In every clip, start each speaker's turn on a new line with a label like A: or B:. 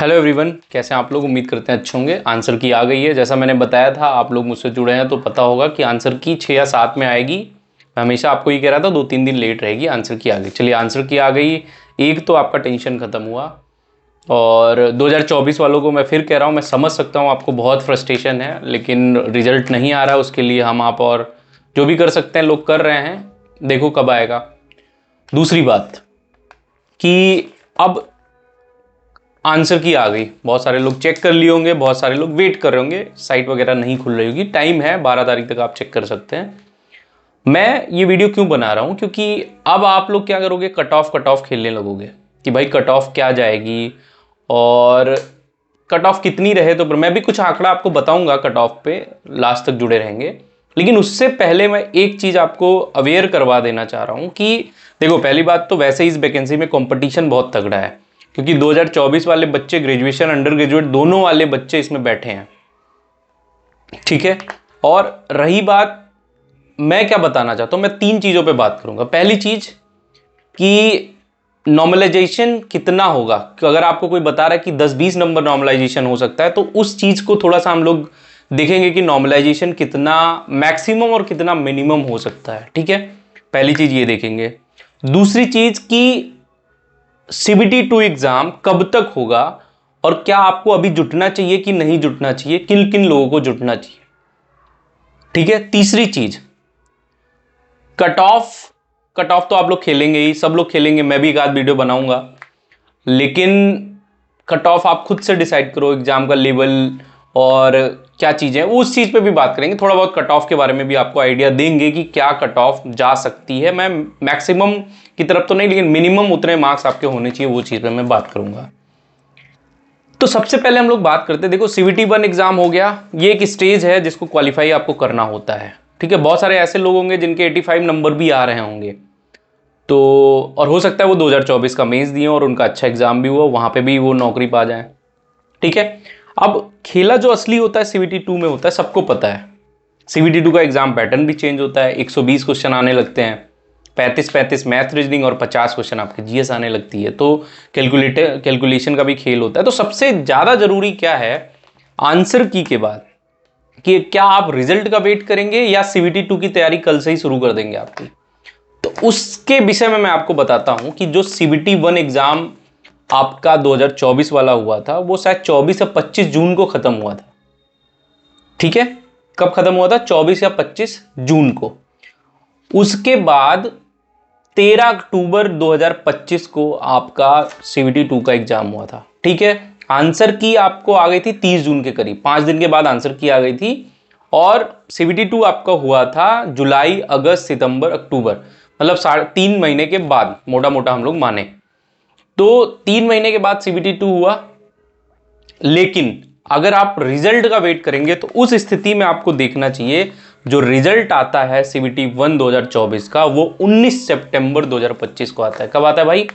A: Hello everyone, कैसे हैं आप लोग। उम्मीद करते हैं अच्छे होंगे। आंसर की आ गई है, जैसा मैंने बताया था। आप लोग मुझसे जुड़े हैं तो पता होगा कि आंसर की 6 या 7 में आएगी। मैं हमेशा आपको ये कह रहा था 2-3 दिन लेट रहेगी। आंसर की आ गई। चलिए, आंसर की आ गई। एक तो आपका टेंशन खत्म हुआ। और 2024 वालों को मैं फिर कह रहा हूँ, मैं समझ सकता हूँ आपको बहुत फ्रस्ट्रेशन है, लेकिन रिजल्ट नहीं आ रहा है। उसके लिए हम आप और जो भी कर सकते हैं लोग कर रहे हैं। देखो कब आएगा। दूसरी बात कि अब आंसर की आ गई। बहुत सारे लोग चेक कर लिए होंगे, बहुत सारे लोग वेट कर रहे होंगे। साइट वगैरह नहीं खुल रही होगी, टाइम है 12 तारीख तक आप चेक कर सकते हैं। मैं ये वीडियो क्यों बना रहा हूं, क्योंकि अब आप लोग क्या करोगे, कट ऑफ खेलने लगोगे कि भाई कट ऑफ क्या जाएगी और कट ऑफ कितनी रहे। तो मैं भी कुछ आंकड़ा आपको बताऊंगा कट ऑफ पे, लास्ट तक जुड़े रहेंगे। लेकिन उससे पहले मैं एक चीज आपको अवेयर करवा देना चाह रहा हूं कि देखो, पहली बात तो वैसे ही इस वैकेंसी में कंपटीशन बहुत तगड़ा है, क्योंकि 2024 वाले बच्चे, ग्रेजुएशन अंडर ग्रेजुएट दोनों वाले बच्चे इसमें बैठे हैं। ठीक है। और रही बात, मैं क्या बताना चाहता हूं, मैं 3 चीजों पे बात करूंगा। पहली चीज कि नॉर्मलाइजेशन कितना होगा, कि अगर आपको कोई बता रहा है कि 10-20 नंबर नॉर्मलाइजेशन हो सकता है, तो उस चीज को थोड़ा सा हम लोग देखेंगे कि नॉर्मलाइजेशन कितना मैक्सिमम और कितना मिनिमम हो सकता है। ठीक है, पहली चीज ये देखेंगे। दूसरी चीज कि सीबीटी 2 एग्जाम कब तक होगा और क्या आपको अभी जुटना चाहिए कि नहीं जुटना चाहिए, किन किन लोगों को जुटना चाहिए। ठीक है। तीसरी चीज, कट ऑफ। कट ऑफ तो आप लोग खेलेंगे ही, सब लोग खेलेंगे, मैं भी एक आध वीडियो बनाऊंगा। लेकिन कट ऑफ आप खुद से डिसाइड करो, एग्जाम का लेवल और क्या चीजें, उस चीज पे भी बात करेंगे। थोड़ा बहुत कट ऑफ के बारे में भी आपको आइडिया देंगे कि क्या कट ऑफ जा सकती है। मैं मैक्सिमम की तरफ तो नहीं, लेकिन मिनिमम उतने मार्क्स आपके होने चाहिए, वो चीज पे मैं बात करूंगा। तो सबसे पहले हम लोग बात करते हैं। देखो, सीबीटी 1 एग्जाम हो गया, ये एक स्टेज है जिसको क्वालिफाई आपको करना होता है। ठीक है। बहुत सारे ऐसे लोग होंगे जिनके 85 नंबर भी आ रहे होंगे, तो और हो सकता है वो 2024 का मेंस दिए और उनका अच्छा एग्जाम भी हुआ, वहां पे भी वो नौकरी पा जाए। ठीक है। अब खेला जो असली होता है सीबीटी 2 में होता है, सबको पता है। सीबीटी 2 का एग्जाम पैटर्न भी चेंज होता है। 120 क्वेश्चन आने लगते हैं, 35-35 मैथ रीजनिंग और 50 क्वेश्चन आपके जीएस आने लगती है। तो कैलकुलेशन का भी खेल होता है। तो सबसे ज्यादा जरूरी क्या है आंसर की के बाद, कि क्या आप रिजल्ट का वेट करेंगे या सीबीटी 2 की तैयारी कल से ही शुरू कर देंगे आपकी। तो उसके विषय में मैं आपको बताता हूं कि जो सीबीटी 1 एग्जाम आपका 2024 वाला हुआ था, वो शायद 24 या 25 जून को खत्म हुआ था। ठीक है। कब खत्म हुआ था? 24 या 25 जून को। उसके बाद 13 अक्टूबर 2025 को आपका सीबीटी 2 का एग्जाम हुआ था। ठीक है। आंसर की आपको आ गई थी 30 जून के करीब, 5 दिन के बाद आंसर की आ गई थी। और सीबीटी 2 आपका हुआ था जुलाई, अगस्त, सितंबर, अक्टूबर, मतलब 3.5 महीने के बाद, मोटा मोटा हम लोग माने तो 3 महीने के बाद सीबीटी 2 हुआ। लेकिन अगर आप रिजल्ट का वेट करेंगे तो उस स्थिति में आपको देखना चाहिए, जो रिजल्ट आता है सीबीटी 1 2024 का, वो 19 सितंबर 2025 को आता है। कब आता है भाई?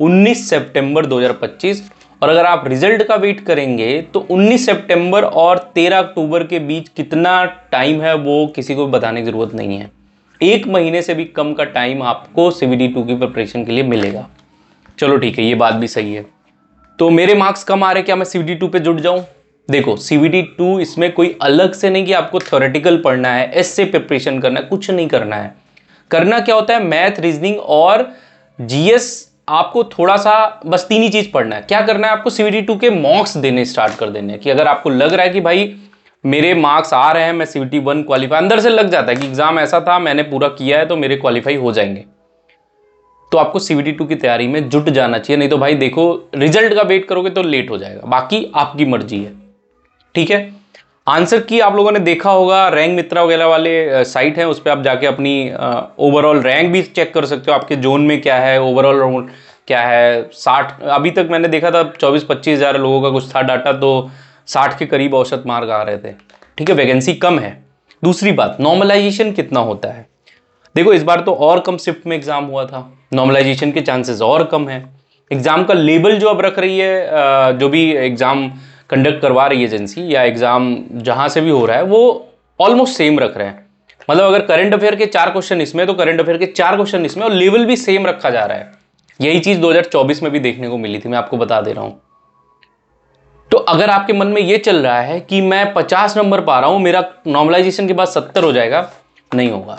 A: 19 सितंबर 2025। और अगर आप रिजल्ट का वेट करेंगे तो 19 सितंबर और 13 अक्टूबर के बीच कितना टाइम है वो किसी को बताने की जरूरत नहीं है। 1 महीने से भी कम का टाइम आपको सीबीटी 2 की प्रिपरेशन के लिए मिलेगा। चलो ठीक है, ये बात भी सही है। तो मेरे मार्क्स कम आ रहे, क्या मैं सीबीटी 2 पे जुट जाऊं? देखो, सीबीटी 2 इसमें कोई अलग से नहीं कि आपको थ्योरेटिकल पढ़ना है, ऐसे प्रिपरेशन करना है, कुछ नहीं करना है। करना क्या होता है, मैथ, रीजनिंग और जीएस। आपको थोड़ा सा बस 3 ही चीज पढ़ना है। क्या करना है आपको? सीबीटी 2 के मॉक्स देने स्टार्ट कर देने हैं। कि अगर आपको लग रहा है कि भाई मेरे मार्क्स आ रहे हैं, मैं सीबीटी 1 क्वालिफाई, अंदर से लग जाता है कि एग्जाम ऐसा था, मैंने पूरा किया है तो मेरे क्वालिफाई हो जाएंगे, तो आपको सीबीटी 2 की तैयारी में जुट जाना चाहिए। नहीं तो भाई देखो, रिजल्ट का वेट करोगे तो लेट हो जाएगा। बाकी आपकी मर्जी है। ठीक है। आंसर की आप लोगों ने देखा होगा, रैंक मित्रा वगैरह वाले साइट है, उस पर आप जाके अपनी ओवरऑल रैंक भी चेक कर सकते हो। आपके जोन में क्या है, ओवरऑल क्या है। 60 अभी तक मैंने देखा था, 24-25 हज़ार लोगों का कुछ था डाटा, तो 60 के करीब औसत मार्क आ रहे थे। ठीक है, वैकेंसी कम है। दूसरी बात, नॉर्मलाइजेशन कितना होता है। देखो, इस बार तो और कम शिफ्ट में एग्जाम हुआ था, नॉर्मलाइजेशन के चांसेस और कम है। एग्जाम का लेवल जो अब रख रही है, जो भी एग्जाम कंडक्ट करवा रही है एजेंसी, या एग्जाम जहां से भी हो रहा है, वो ऑलमोस्ट सेम रख रहे हैं। मतलब अगर करंट अफेयर के 4 क्वेश्चन इसमें, तो करंट अफेयर के 4 क्वेश्चन इसमें, और लेवल भी सेम रखा जा रहा है। यही चीज 2024 में भी देखने को मिली थी, मैं आपको बता दे रहा हूं। अगर आपके मन में ये चल रहा है कि मैं 50 नंबर पा रहा हूं, मेरा नॉर्मलाइजेशन के बाद 70 हो जाएगा, नहीं होगा।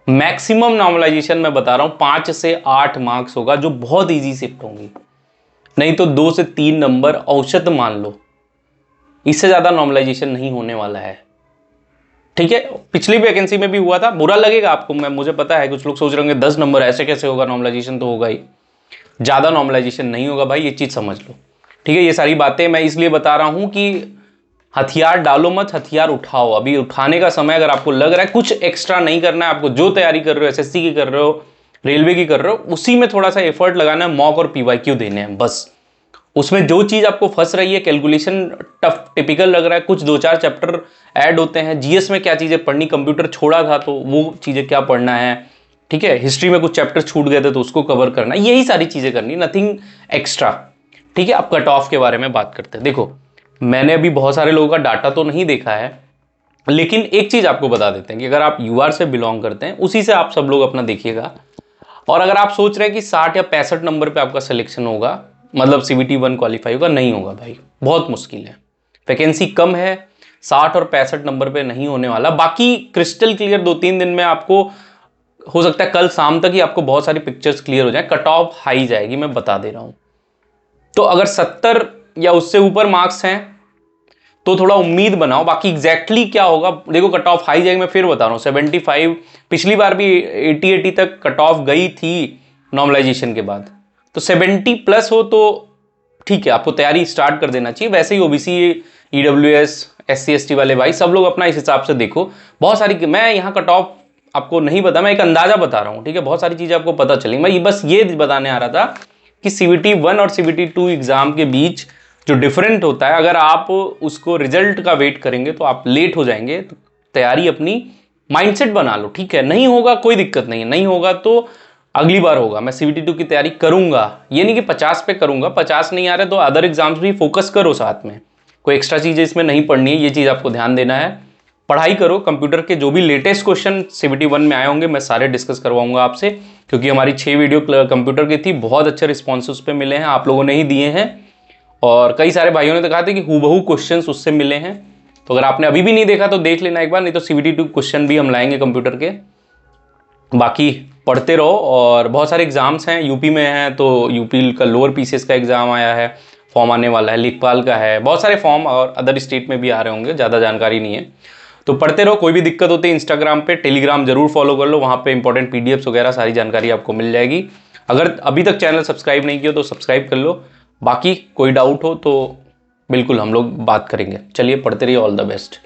A: मैक्सिमम नॉर्मलाइजेशन मैं बता रहा हूं 5 से 8 मार्क्स होगा, जो बहुत इजी शिफ्ट होंगी, नहीं तो 2 से 3 नंबर औसत मान लो, इससे ज्यादा नॉर्मलाइजेशन नहीं होने वाला है। ठीक है, पिछली वैकेंसी में भी हुआ था, बुरा लगेगा आपको, मुझे पता है कुछ लोग सोच रहे होंगे 10 नंबर ऐसे कैसे होगा, नॉर्मलाइजेशन तो होगा ही, ज्यादा नॉर्मलाइजेशन नहीं होगा भाई, ये चीज समझ लो। ठीक है, ये सारी बातें मैं इसलिए बता रहा हूं कि हथियार डालो मत, हथियार उठाओ, अभी उठाने का समय। अगर आपको लग रहा है कुछ एक्स्ट्रा नहीं करना है, आपको जो तैयारी कर रहे हो, एसएससी की कर रहे हो, रेलवे की कर रहे हो, उसी में थोड़ा सा एफर्ट लगाना है, मॉक और पीवाईक्यू देने हैं बस। उसमें जो चीज आपको फंस रही है, कैलकुलेशन टफ टिपिकल लग रहा है, कुछ 2-4 चैप्टर ऐड होते हैं, जीएस में क्या चीजें पढ़नी, कंप्यूटर छोड़ा था तो वो चीजें क्या पढ़ना है, ठीक है, हिस्ट्री में कुछ चैप्टर छूट गए थे तो उसको कवर करना, यही सारी चीजें करनी, नथिंग एक्स्ट्रा। ठीक है, अब कट ऑफ के बारे में बात करते हैं। देखो, मैंने अभी बहुत सारे लोगों का डाटा तो नहीं देखा है, लेकिन एक चीज आपको बता देते हैं कि अगर आप यूआर से बिलोंग करते हैं, उसी से आप सब लोग अपना देखिएगा। और अगर आप सोच रहे हैं कि 60 या 65 नंबर पे आपका सिलेक्शन होगा, मतलब CBT 1 क्वालिफाई होगा, नहीं होगा भाई, बहुत मुश्किल है, वैकेंसी कम है, 60 और 65 नंबर पे नहीं होने वाला। बाकी क्रिस्टल क्लियर 2-3 दिन में आपको हो सकता है, कल शाम तक ही आपको बहुत सारी पिक्चर्स क्लियर हो जाए, कट ऑफ हाई जाएगी, मैं बता दे रहा हूं। तो अगर 70 या उससे ऊपर मार्क्स हैं तो थोड़ा उम्मीद बनाओ, बाकी एग्जैक्टली क्या होगा देखो, कट ऑफ हाई जाएगी, मैं फिर बता रहा हूँ 75, पिछली बार भी 80 तक कट ऑफ गई थी नॉर्मलाइजेशन के बाद, तो 70 प्लस हो तो ठीक है, आपको तैयारी स्टार्ट कर देना चाहिए। वैसे ही ओबीसी, EWS, SC ST वाले भाई सब लोग अपना इस हिसाब से देखो, बहुत सारी, मैं यहाँ कट ऑफ आपको नहीं बता, मैं एक अंदाजा बता रहा हूँ, ठीक है, बहुत सारी चीजें आपको पता चलेंगी। मैं बस ये बताने आ रहा था कि CBT 1 और CBT 2 एग्जाम के बीच जो डिफरेंट होता है, अगर आप उसको रिजल्ट का वेट करेंगे तो आप लेट हो जाएंगे, तो तैयारी अपनी माइंडसेट बना लो, ठीक है, नहीं होगा कोई दिक्कत नहीं है, नहीं होगा तो अगली बार होगा, मैं CBT 2 की तैयारी करूंगा, ये नहीं कि 50 पे करूंगा, 50 नहीं आ रहे तो अदर एग्जाम्स भी फोकस करो साथ में, कोई एक्स्ट्रा चीजें इसमें नहीं पढ़नी है, ये चीज आपको ध्यान देना है। पढ़ाई करो, कंप्यूटर के जो भी लेटेस्ट क्वेश्चन CBT 1 में आए होंगे मैं सारे डिस्कस करवाऊंगा आपसे, क्योंकि हमारी 6 वीडियो कंप्यूटर की थी, बहुत अच्छे रिस्पॉन्स उस पर मिले हैं, आप लोगों ने ही दिए हैं, और कई सारे भाइयों ने तो कहा था कि हूबहू क्वेश्चंस उससे मिले हैं। तो अगर आपने अभी भी नहीं देखा तो देख लेना एक बार, नहीं तो CBT 2 क्वेश्चन भी हम लाएंगे कंप्यूटर के। बाकी पढ़ते रहो, और बहुत सारे एग्जाम्स हैं, यूपी में हैं तो यूपी का लोअर पीसीएस का एग्जाम आया है, फॉर्म आने वाला है, लेखपाल का है, बहुत सारे फॉर्म और अदर स्टेट में भी आ रहे होंगे, ज़्यादा जानकारी नहीं है, तो पढ़ते रहो। कोई भी दिक्कत होती है इंस्टाग्राम पे, टेलीग्राम जरूर फॉलो कर लो, वहाँ पे इंपॉर्टेंट PDFs वगैरह सारी जानकारी आपको मिल जाएगी। अगर अभी तक चैनल सब्सक्राइब नहीं किया तो सब्सक्राइब कर लो, बाकी कोई डाउट हो तो बिल्कुल हम लोग बात करेंगे। चलिए पढ़ते रहिए, ऑल द बेस्ट।